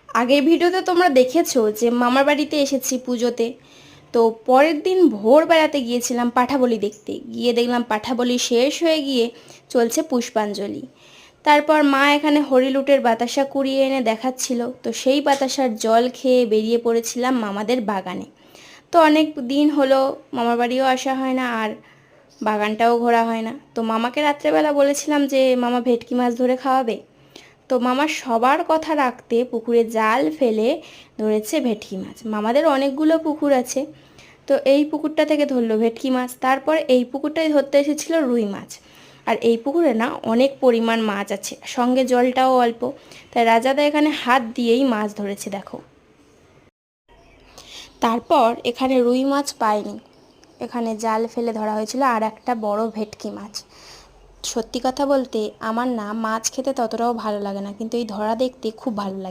আগের ভিডিওতে তোমরা দেখেছো যে মামার বাড়িতে এসেছি পুজোতে। তো পরের দিন ভোরবেলাতে গিয়েছিলাম পাঠাবলি দেখতে, গিয়ে দেখলাম পাঠাবলি শেষ হয়ে গিয়ে চলছে পুষ্পাঞ্জলি। তারপর মা এখানে হরিলুটের বাতাসা কুড়িয়ে এনে দেখাচ্ছিল, তো সেই বাতাসার জল খেয়ে বেরিয়ে পড়েছিলাম মামাদের বাগানে। তো অনেক দিন হলো মামার বাড়িও আসা হয় না, আর বাগানটাও ঘোরা হয় না। তো মামাকে রাত্রেবেলা বলেছিলাম যে মামা ভেটকি মাছ ধরে খাওয়াবে। তো মামা সবার কথা রাখতে পুকুরে জাল ফেলে ধরেছে ভেটকি মাছ। মামাদের অনেকগুলো পুকুর আছে, তো এই পুকুরটা থেকে ধরলো ভেটকি মাছ। তারপর এই পুকুরটাই ধরতে এসেছিল রুই মাছ। আর এই পুকুরে না অনেক পরিমাণ মাছ আছে, সঙ্গে জলটাও অল্প, তাই রাজাদা এখানে হাত দিয়েই মাছ ধরেছে দেখো। তারপর এখানে রুই মাছ পাইনি, এখানে জাল ফেলে ধরা হয়েছিল আর একটা বড় ভেটকি মাছ। সত্যি কথা বলতে আমার না মাছ খেতে ততটাও ভালো লাগে না, কিন্তু এই ধরা দেখতে খুব ভালো লাগে।